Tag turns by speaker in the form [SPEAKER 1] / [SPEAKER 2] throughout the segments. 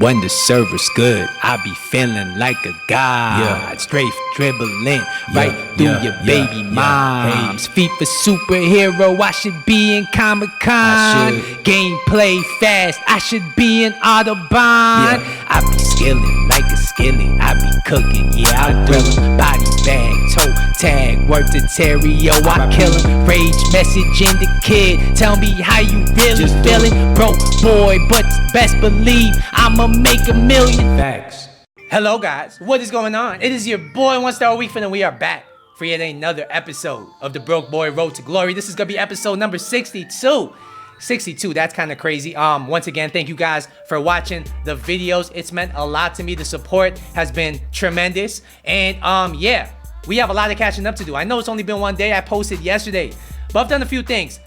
[SPEAKER 1] When the server's good, I be feeling like a god. Straight dribbling right through your baby moms. FIFA superhero, I should be in Comic-Con. Gameplay fast, I should be in Autobahn. I be skilling like a skillet, I be cooking, I do. Body bag, toe tag, work the Terrio, I kill him. Rage message in the kid, tell me how you really feeling. Broke boy, but best believe I'ma make a million.
[SPEAKER 2] Facts. Hello guys, what is going on? It is your boy 1 Star a Week and we are back for yet another episode of the Broke Boy Road to Glory. This is gonna be episode number 62. 62, that's kind of crazy. Once again, thank you guys for watching the videos. It's meant a lot to me. The support has been tremendous. And yeah, we have a lot of catching up to do. I know it's only been one day. I posted yesterday, but I've done a few things.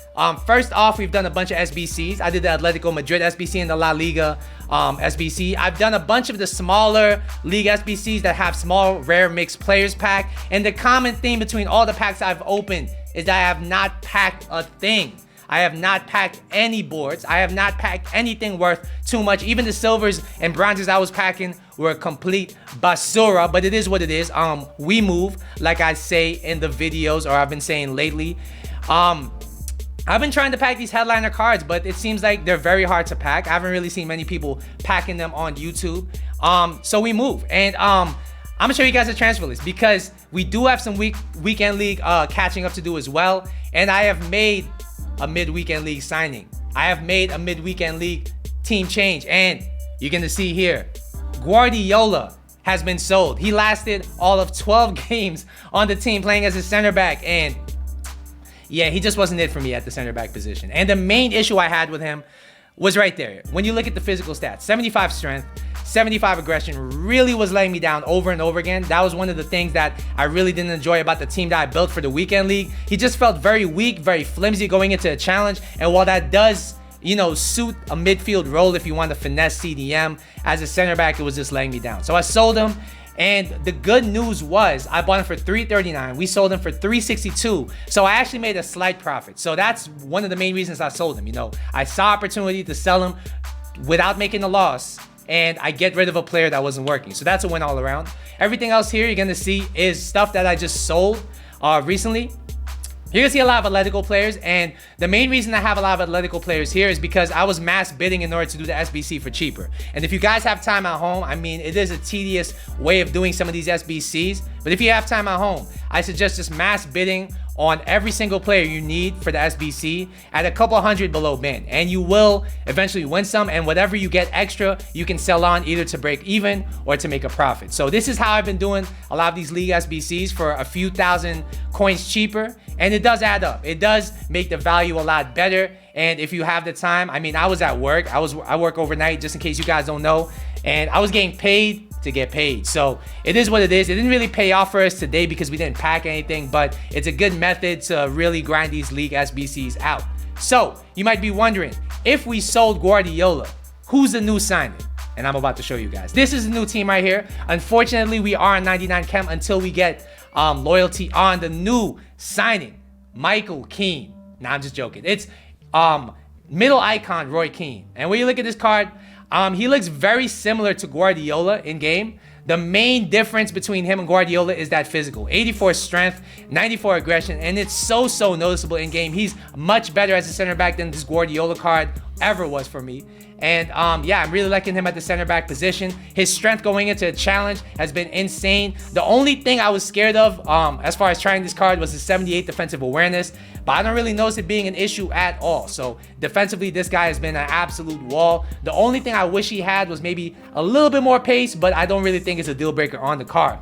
[SPEAKER 2] First off, we've done a bunch of SBCs. I did the Atletico Madrid SBC and the La Liga SBC. I've done a bunch of the smaller league SBCs that have small, rare mixed players pack. And the common theme between all the packs I've opened is that I have not packed a thing. I have not packed any boards. I have not packed anything worth too much. Even the silvers and bronzes I was packing were complete basura, but it is what it is. We move, like I say in the videos, or I've been saying lately. I've been trying to pack these headliner cards, but it seems like they're very hard to pack. I haven't really seen many people packing them on YouTube. So we move. And I'm gonna show you guys a transfer list because we do have some weekend league catching up to do as well. And I have made a mid-weekend league signing. I have made a mid-weekend league team change. And you're gonna see here, Guardiola has been sold. He lasted all of 12 games on the team playing as a center back. And yeah, he just wasn't it for me at the center back position. And the main issue I had with him was right there. When you look at the physical stats, 75 strength, 75 aggression, really was letting me down over and over again. That was one of the things that I really didn't enjoy about the team that I built for the weekend league. He just felt very weak, very flimsy going into a challenge. And while that does, you know, suit a midfield role if you want to finesse CDM, as a center back, it was just letting me down. So I sold him. And the good news was I bought him for $339. We sold him for $362. So I actually made a slight profit. So that's one of the main reasons I sold him. You know, I saw opportunity to sell him without making a loss, and I get rid of a player that wasn't working. So that's a win all around. Everything else here you're gonna see is stuff that I just sold recently. You're gonna see a lot of Atletico players, and the main reason I have a lot of Atletico players here is because I was mass bidding in order to do the SBC for cheaper. And if you guys have time at home, I mean, it is a tedious way of doing some of these SBCs, but if you have time at home, I suggest just mass bidding on every single player you need for the SBC at a couple hundred below bin, and you will eventually win some, and whatever you get extra, you can sell on either to break even or to make a profit. So this is how I've been doing a lot of these league SBCs for a few thousand coins cheaper, and it does add up. It does make the value a lot better. And if you have the time, I mean, I was at work. I work overnight, just in case you guys don't know, and I was getting paid to get paid. So it is what it is. It didn't really pay off for us today because we didn't pack anything, but it's a good method to really grind these league SBCs out. So you might be wondering, if we sold Guardiola, who's the new signing? And I'm about to show you guys. This is the new team right here. Unfortunately, we are on 99 chem until we get loyalty on the new signing, Michael Keane. Nah, I'm just joking. It's middle icon Roy Keane. And when you look at this card, he looks very similar to Guardiola in game. The main difference between him and Guardiola is that physical. 84 strength, 94 aggression, and it's so noticeable in game. He's much better as a center back than this Guardiola card ever was for me. And yeah, I'm really liking him at the center back position. His strength going into a challenge has been insane. The only thing I was scared of as far as trying this card was his 78 defensive awareness, but I don't really notice it being an issue at all. So defensively, this guy has been an absolute wall. The only thing I wish he had was maybe a little bit more pace, but I don't really think it's a deal breaker on the card.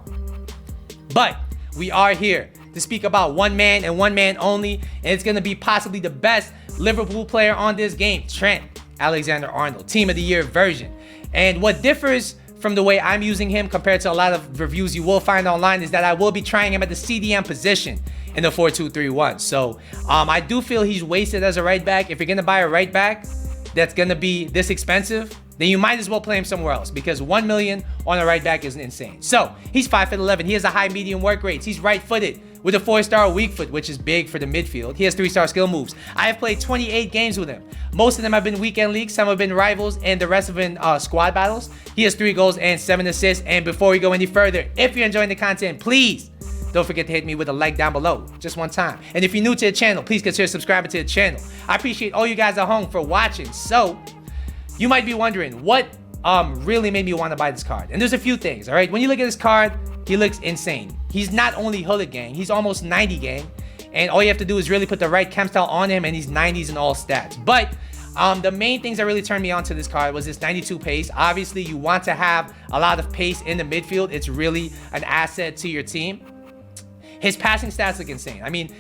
[SPEAKER 2] But we are here to speak about one man and one man only, and it's going to be possibly the best Liverpool player on this game, Trent Alexander-Arnold, Team of the Year version. And what differs from the way I'm using him compared to a lot of reviews you will find online is that I will be trying him at the CDM position in the 4-2-3-1. So I do feel he's wasted as a right back. If you're going to buy a right back that's going to be this expensive, then you might as well play him somewhere else, because 1 million on a right back is insane. So he's 5'11". He has a high medium work rates. He's right-footed, with a 4-star weak foot, which is big for the midfield. He has 3-star skill moves. I have played 28 games with him. Most of them have been weekend leagues, some have been rivals, and the rest have been squad battles. He has 3 goals and 7 assists. And before we go any further, if you're enjoying the content, please don't forget to hit me with a like down below, just one time. And if you're new to the channel, please consider subscribing to the channel. I appreciate all you guys at home for watching. So, you might be wondering, what really made me want to buy this card? And there's a few things, all right? When you look at this card, he looks insane. He's not only Hullet gang, he's almost 90 gang. And all you have to do is really put the right chem style on him, and he's 90s in all stats. But the main things that really turned me on to this card was this 92 pace. Obviously, you want to have a lot of pace in the midfield. It's really an asset to your team. His passing stats look insane. I mean,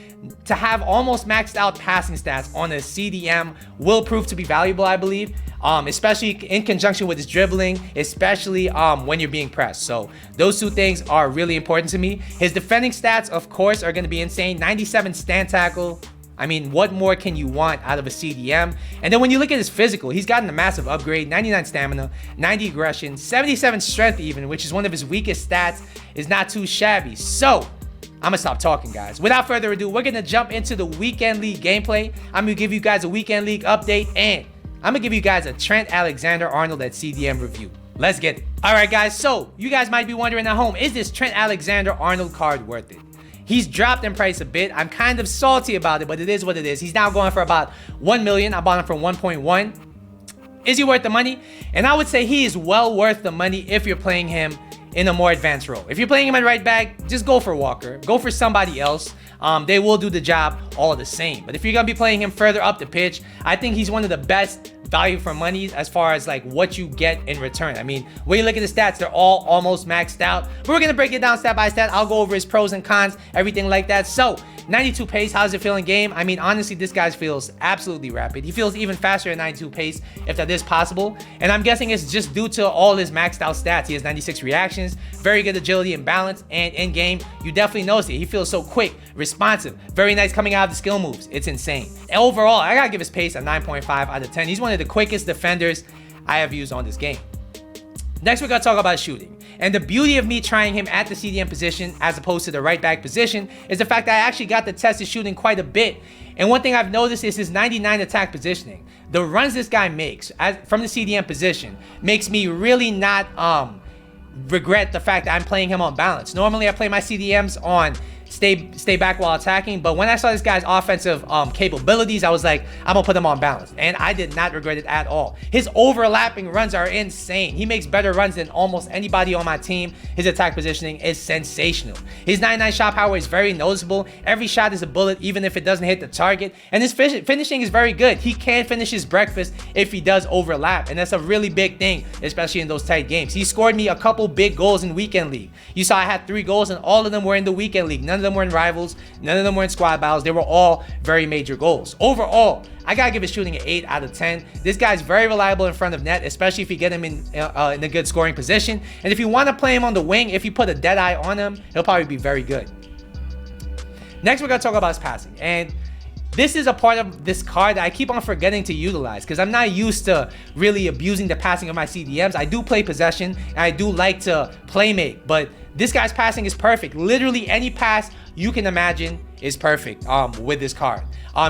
[SPEAKER 2] to have almost maxed out passing stats on a CDM will prove to be valuable, I believe, especially in conjunction with his dribbling, especially when you're being pressed. So those two things are really important to me. His defending stats, of course, are going to be insane. 97 stand tackle. I mean, what more can you want out of a CDM? And then when you look at his physical, he's gotten a massive upgrade. 99 stamina, 90 aggression, 77 strength even, which is one of his weakest stats, is not too shabby. So I'm gonna stop talking, guys. Without further ado, we're gonna jump into the weekend league gameplay. I'm gonna give you guys a weekend league update, and I'm gonna give you guys a Trent Alexander-Arnold at CDM review. Let's get it. All right, guys. So you guys might be wondering at home, is this Trent Alexander-Arnold card worth it? He's dropped in price a bit. I'm kind of salty about it, but it is what it is. He's now going for about 1 million. I bought him for 1.1. Is he worth the money? And I would say he is well worth the money if you're playing him in a more advanced role. If you're playing him at right back, just go for Walker. Go for somebody else. They will do the job all the same. But if you're going to be playing him further up the pitch, I think he's one of the best value for money as far as like what you get in return. I mean, when you look at the stats, they're all almost maxed out. But we're going to break it down stat by stat. I'll go over his pros and cons, everything like that. So 92 pace, how's it feel in game? I mean, honestly, this guy feels absolutely rapid. He feels even faster at 92 pace, if that is possible. And I'm guessing it's just due to all his maxed out stats. He has 96 reactions, very good agility and balance, and in game, you definitely notice it. He feels so quick, responsive, very nice coming out of the skill moves. It's insane. And overall, I gotta give his pace a 9.5 out of 10. He's one of the quickest defenders I have used on this game. Next, we're gonna talk about shooting. And the beauty of me trying him at the CDM position as opposed to the right back position is the fact that I actually got to test his shooting quite a bit. And one thing I've noticed is his 99 attack positioning. The runs this guy makes from the CDM position makes me really not regret the fact that I'm playing him on balance. Normally, I play my CDMs on stay back while attacking, but when I saw this guy's offensive capabilities, I was like, I'm gonna put him on balance, and I did not regret it at all. His overlapping runs are insane. He makes better runs than almost anybody on my team. His attack positioning is sensational. His 99 shot power is very noticeable. Every shot is a bullet, even if it doesn't hit the target, and his finishing is very good. He can finish his breakfast if he does overlap, and that's a really big thing, especially in those tight games. He scored me a couple big goals in weekend league. You saw I had 3 goals, and all of them were in the weekend league. None of them were in rivals, none of them were in squad battles. They were all very major goals. Overall, I gotta give his shooting an 8 out of 10. This guy's very reliable in front of net, especially if you get him in a good scoring position. And if you want to play him on the wing, if you put a dead eye on him, he'll probably be very good. Next, we're gonna talk about his passing. And this is a part of this card that I keep on forgetting to utilize because I'm not used to really abusing the passing of my CDMs. I do play possession and I do like to play make, but this guy's passing is perfect. Literally any pass you can imagine is perfect with this card.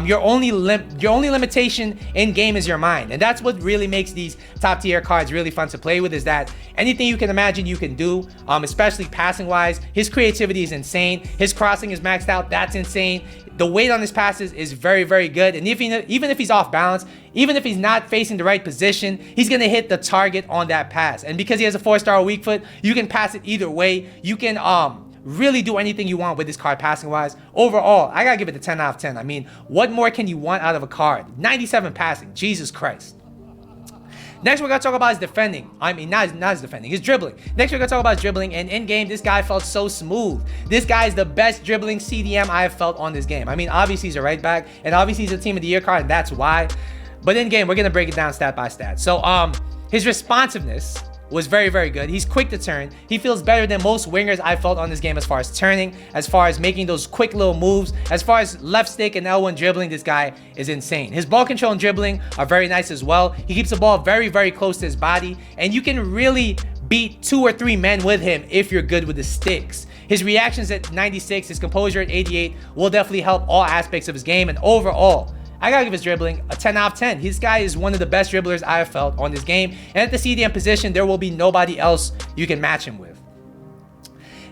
[SPEAKER 2] Your only limitation in game is your mind, and that's what really makes these top tier cards really fun to play with, is that anything you can imagine you can do, especially passing wise. His creativity is insane. His crossing is maxed out. That's insane. The weight on his passes is very, very good. And even if he's off balance, even if he's not facing the right position, he's going to hit the target on that pass. And because he has a 4-star weak foot, you can pass it either way. You can really do anything you want with this card passing wise. Overall, I got to give it a 10 out of 10. I mean, what more can you want out of a card? 97 passing. Jesus Christ. Next, we're going to talk about his defending. I mean, not his defending, his dribbling. Next, we're going to talk about his dribbling. And in game, this guy felt so smooth. This guy is the best dribbling CDM I have felt on this game. I mean, obviously, he's a right back. And obviously, he's a team of the year card. And that's why. But in game, we're going to break it down stat by stat. So, his responsiveness was very, very good. He's quick to turn. He feels better than most wingers I felt on this game as far as turning, as far as making those quick little moves. As far as left stick and L1 dribbling, this guy is insane. His ball control and dribbling are very nice as well. He keeps the ball very, very close to his body, and you can really beat 2 or 3 men with him if you're good with the sticks. His reactions at 96, his composure at 88 will definitely help all aspects of his game. And overall, I gotta give his dribbling a 10 out of 10. This guy is one of the best dribblers I have felt on this game. And at the CDM position, there will be nobody else you can match him with.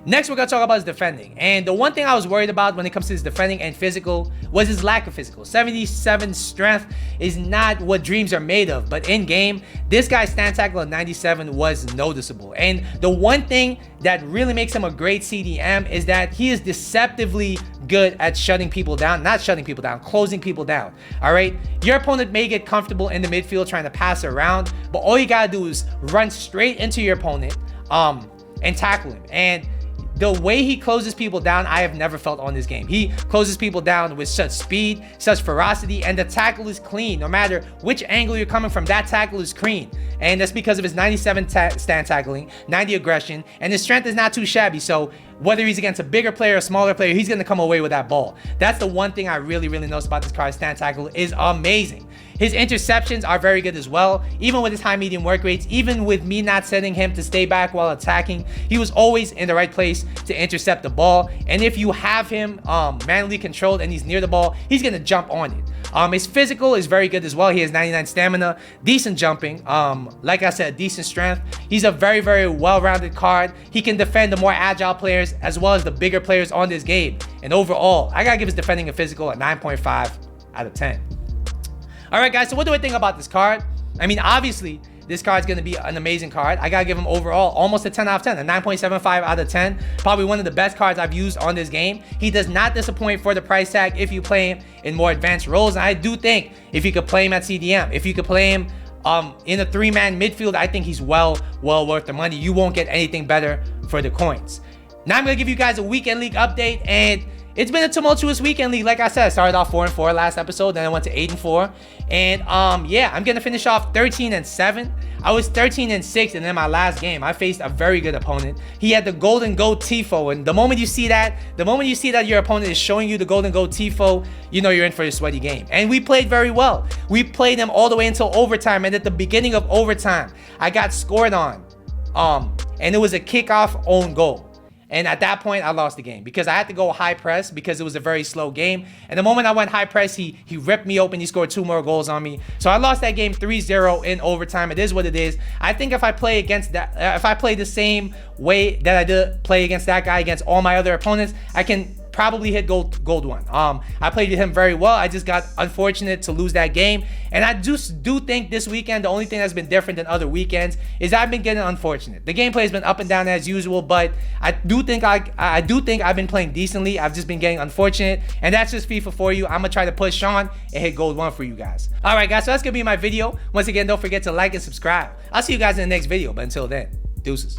[SPEAKER 2] Next, we're going to talk about his defending. And the one thing I was worried about when it comes to his defending and physical was his lack of physical. 77 strength is not what dreams are made of. But in game, this guy's stand tackle at 97 was noticeable. And the one thing that really makes him a great CDM is that he is deceptively good at shutting people down. Not shutting people down, closing people down. All right? Your opponent may get comfortable in the midfield trying to pass around. But all you got to do is run straight into your opponent and tackle him. And the way he closes people down, I have never felt on this game. He closes people down with such speed, such ferocity, and the tackle is clean. No matter which angle you're coming from, that tackle is clean. And that's because of his 97 stand tackling, 90 aggression, and his strength is not too shabby. So whether he's against a bigger player or a smaller player, he's going to come away with that ball. That's the one thing I really notice about this card. Stand tackle is amazing. His interceptions are very good as well. Even with his high medium work rates, even with me not setting him to stay back while attacking, he was always in the right place to intercept the ball. And if you have him manually controlled and he's near the ball, he's going to jump on it. His physical is very good as well. He has 99 stamina, decent jumping, like I said, decent strength. He's a very well-rounded card. He can defend the more agile players as well as the bigger players on this game. And overall, I gotta give his defending and physical a 9.5 out of 10. All right, guys, so what do I think about this card? I mean, obviously, this card's going to be an amazing card. I got to give him overall almost a 10 out of 10, a 9.75 out of 10. Probably one of the best cards I've used on this game. He does not disappoint for the price tag if you play him in more advanced roles. And I do think if you could play him at CDM, if you could play him in a 3-man midfield, I think he's well worth the money. You won't get anything better for the coins. Now I'm going to give you guys a weekend league update, and it's been a tumultuous weekend league. Like I said, I started off 4-4 last episode, then I went to 8-4. And yeah, I'm gonna finish off 13-7. I was 13-6, and then my last game, I faced a very good opponent. He had the golden goat tifo, and the moment you see that your opponent is showing you the golden goat tifo, you know you're in for a sweaty game. And we played very well. We played him all the way until overtime, and at the beginning of overtime, I got scored on. And it was a kickoff own goal. And at that point, I lost the game because I had to go high press because it was a very slow game. And the moment I went high press, he ripped me open. He scored 2 more goals on me. So I lost that game 3-0 in overtime. It is what it is. I think if I play against that, if I play the same way that I did play against that guy, against all my other opponents, I can probably hit gold 1. I played him very well. I just got unfortunate to lose that game. And I do think this weekend, the only thing that's been different than other weekends is I've been getting unfortunate. The gameplay has been up and down as usual, but I do think I've been playing decently. I've just been getting unfortunate, and that's just FIFA for you. I'm gonna try to push on and hit gold 1 for you guys. All right, guys, so that's gonna be my video. Once again, don't forget to like and subscribe. I'll see you guys in the next video, but until then, deuces.